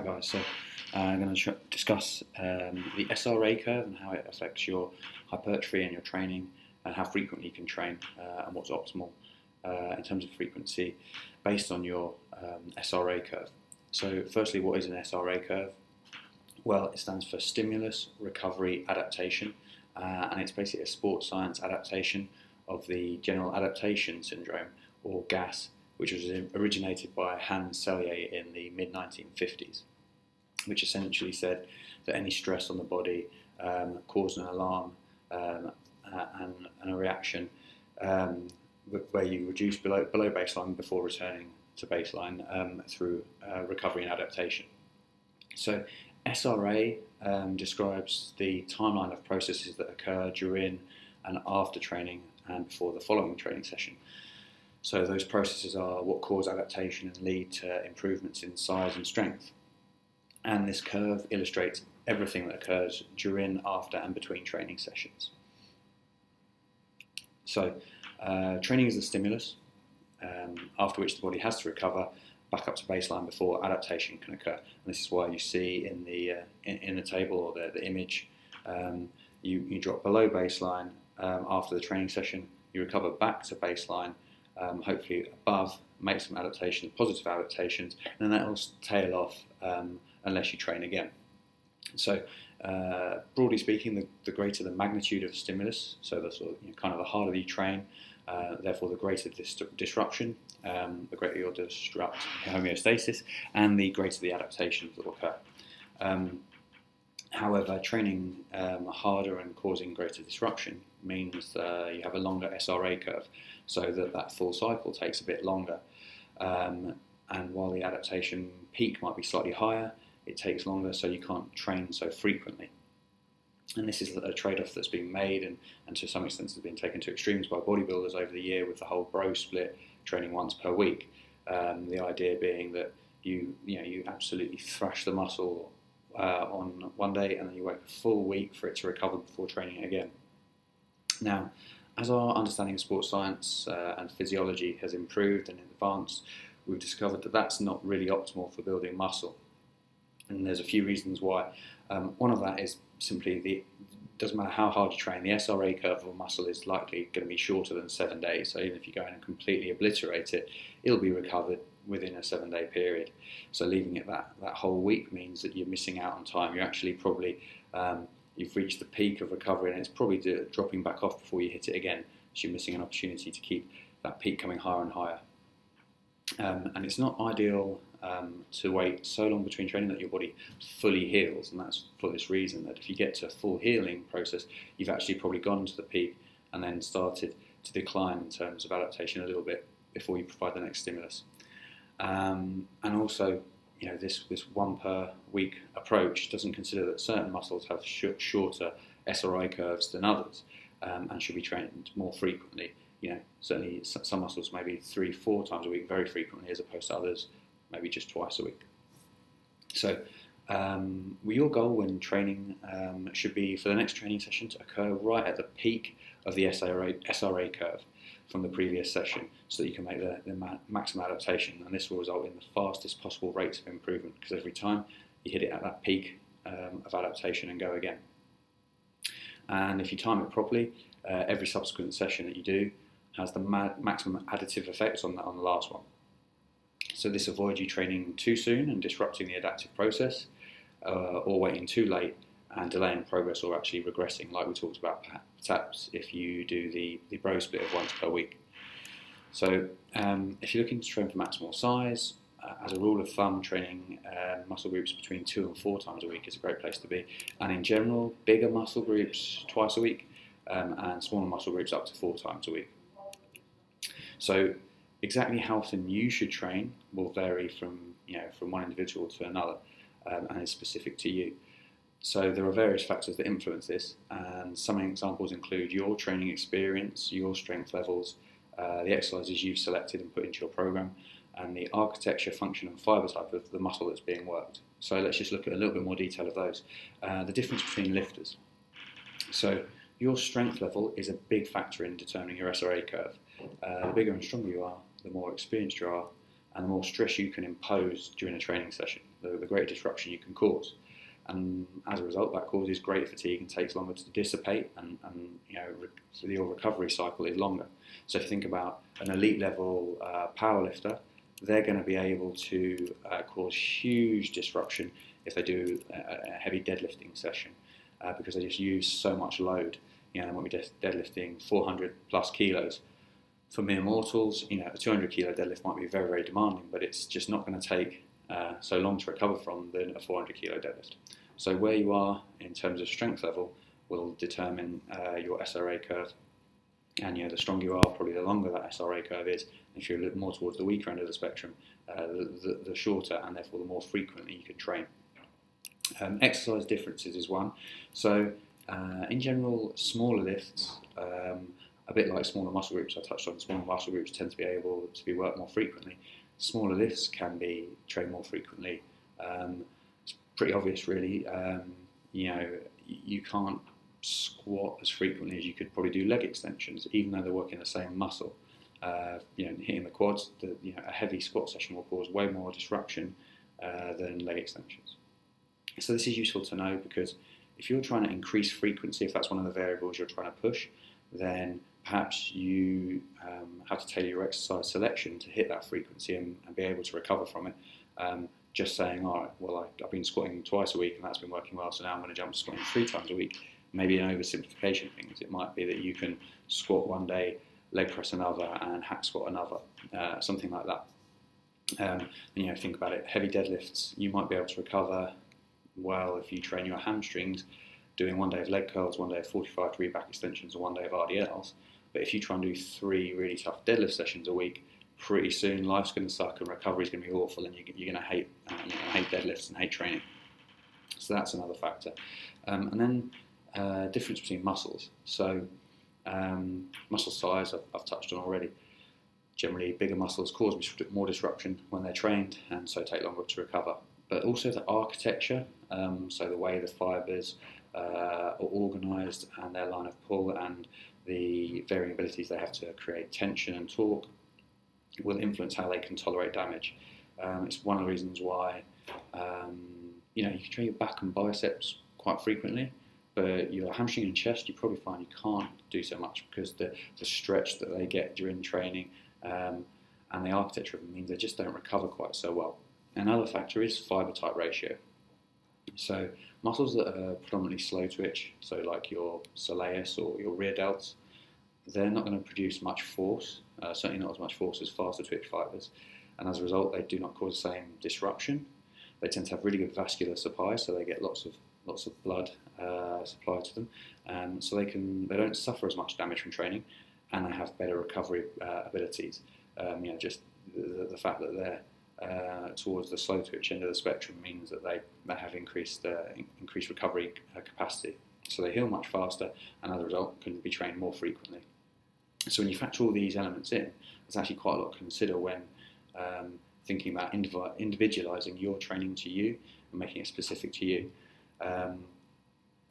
guys, so I'm going to discuss the SRA curve and how it affects your hypertrophy and your training, and how frequently you can train and what's optimal in terms of frequency based on your SRA curve. So firstly, what is an SRA curve? Well, it stands for Stimulus Recovery Adaptation, and it's basically a sports science adaptation of the General Adaptation Syndrome, or GAS, which was originated by Hans Selye in the mid-1950s, which essentially said that any stress on the body caused an alarm and a reaction where you reduce below baseline before returning to baseline through recovery and adaptation. So SRA describes the timeline of processes that occur during and after training and before the following training session. So those processes are what cause adaptation and lead to improvements in size and strength. And this curve illustrates everything that occurs during, after and between training sessions. So training is the stimulus, after which the body has to recover back up to baseline before adaptation can occur. And this is why you see in the table or the image, you drop below baseline after the training session, you recover back to baseline, hopefully above, make some adaptations, positive adaptations, and then that will tail off unless you train again. So broadly speaking, the greater the magnitude of stimulus, so the sort of, kind of the harder you train, therefore the greater disruption, the greater you'll disrupt homeostasis, and the greater the adaptations that will occur. However, training harder and causing greater disruption means you have a longer SRA curve, so that full cycle takes a bit longer. And while the adaptation peak might be slightly higher, it takes longer, so you can't train so frequently. And this is a trade-off that's been made and to some extent has been taken to extremes by bodybuilders over the year with the whole bro split, training once per week. The idea being that you absolutely thrash the muscle on one day and then you wait a full week for it to recover before training again. Now, as our understanding of sports science and physiology has improved and advanced, we've discovered that that's not really optimal for building muscle. And there's a few reasons why. One of that is simply doesn't matter how hard you train, the SRA curve of a muscle is likely going to be shorter than 7 days. So even if you go in and completely obliterate it, it'll be recovered within a 7-day period. So leaving it that whole week means that you're missing out on time. You're actually probably you've reached the peak of recovery and it's probably dropping back off before you hit it again. So you're missing an opportunity to keep that peak coming higher and higher. And it's not ideal to wait so long between training that your body fully heals, and that's for this reason, that if you get to a full healing process, you've actually probably gone to the peak and then started to decline in terms of adaptation a little bit before you provide the next stimulus. And also, this one per week approach doesn't consider that certain muscles have shorter SRI curves than others, and should be trained more frequently. Certainly some muscles maybe 3-4 times a week very frequently, as opposed to others maybe just twice a week. So your goal when training should be for the next training session to occur right at the peak of the SRA curve from the previous session, so that you can make the maximum adaptation, and this will result in the fastest possible rates of improvement, because every time you hit it at that peak of adaptation and go again. And if you time it properly, every subsequent session that you do has the maximum additive effects on the last one. So this avoids you training too soon and disrupting the adaptive process, or waiting too late and delaying progress or actually regressing, like we talked about perhaps if you do the bro split of once per week. So if you're looking to train for maximal size, as a rule of thumb, training muscle groups between 2 and 4 times a week is a great place to be. And in general, bigger muscle groups twice a week, and smaller muscle groups up to 4 times a week. So exactly how often you should train will vary from one individual to another, and is specific to you. So there are various factors that influence this, and some examples include your training experience, your strength levels, the exercises you've selected and put into your program, and the architecture, function and fibre type of the muscle that's being worked. So let's just look at a little bit more detail of those. The difference between lifters. So your strength level is a big factor in determining your SRA curve. The bigger and stronger you are, the more experienced you are, and the more stress you can impose during a training session. the greater disruption you can cause. And as a result, that causes greater fatigue and takes longer to dissipate, and your recovery cycle is longer. So if you think about an elite level powerlifter, they're going to be able to cause huge disruption if they do a heavy deadlifting session, because they just use so much load. When we're deadlifting 400 plus kilos, for mere mortals, a 200 kilo deadlift might be very, very demanding, but it's just not going to take so long to recover from than a 400 kilo deadlift. So where you are in terms of strength level will determine your SRA curve, and the stronger you are, probably the longer that SRA curve is. If you're a little more towards the weaker end of the spectrum, the shorter, and therefore the more frequently you can train. Exercise differences is one. So in general, smaller lifts, a bit like smaller muscle groups I touched on, smaller muscle groups tend to be able to be worked more frequently. Smaller lifts can be trained more frequently. It's pretty obvious, really. You can't squat as frequently as you could probably do leg extensions, even though they're working the same muscle. Hitting the quads, a heavy squat session will cause way more disruption than leg extensions. So this is useful to know, because if you're trying to increase frequency, if that's one of the variables you're trying to push, then perhaps you have to tailor your exercise selection to hit that frequency and be able to recover from it. Just saying, all right, well, I've been squatting twice a week and that's been working well, so now I'm going to jump to squatting 3 times a week. Maybe an oversimplification of things. It might be that you can squat one day, leg press another, and hack squat another, something like that. Think about it. Heavy deadlifts, you might be able to recover well if you train your hamstrings doing one day of leg curls, one day of 45 degree back extensions, and one day of RDLs. But if you try and do 3 really tough deadlift sessions a week, pretty soon life's going to suck and recovery's going to be awful, and you're going to hate deadlifts and hate training. So that's another factor. And then difference between muscles. So muscle size I've touched on already. Generally, bigger muscles cause more disruption when they're trained, and so take longer to recover. But also the architecture, so the way the fibres are organised and their line of pull and the varying abilities they have to create tension and torque will influence how they can tolerate damage. It's one of the reasons why you can train your back and biceps quite frequently, but your hamstring and chest you probably find you can't do so much, because the stretch that they get during training and the architecture of them means they just don't recover quite so well. Another factor is fibre type ratio. So muscles that are predominantly slow twitch, so like your soleus or your rear delts, they're not going to produce much force, certainly not as much force as faster twitch fibres, and as a result they do not cause the same disruption. They tend to have really good vascular supply, so they get lots of blood supplied to them, so they don't suffer as much damage from training, and they have better recovery abilities. Just the fact that they're towards the slow twitch end of the spectrum means that they have increased recovery capacity. So they heal much faster, and as a result can be trained more frequently. So when you factor all these elements in, there's actually quite a lot to consider when thinking about individualizing your training to you and making it specific to you.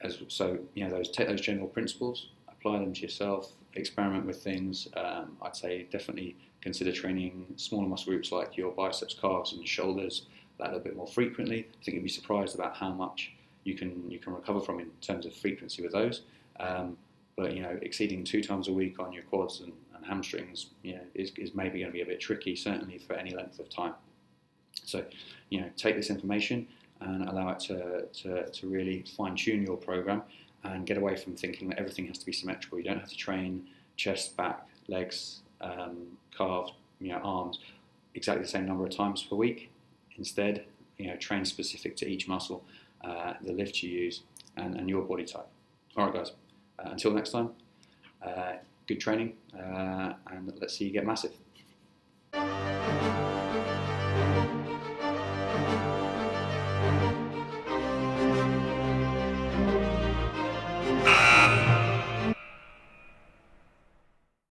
Take those general principles, apply them to yourself, experiment with things. I'd say definitely consider training smaller muscle groups like your biceps, calves, and shoulders that a little bit more frequently. I think you'd be surprised about how much you can recover from in terms of frequency with those. But exceeding 2 times a week on your quads and hamstrings, is maybe going to be a bit tricky, certainly for any length of time. So, take this information and allow it to really fine tune your program, and get away from thinking that everything has to be symmetrical. You don't have to train chest, back, legs, calves, arms exactly the same number of times per week. Instead, train specific to each muscle, the lift you use, and your body type. All right, guys. Until next time, good training, and let's see you get massive.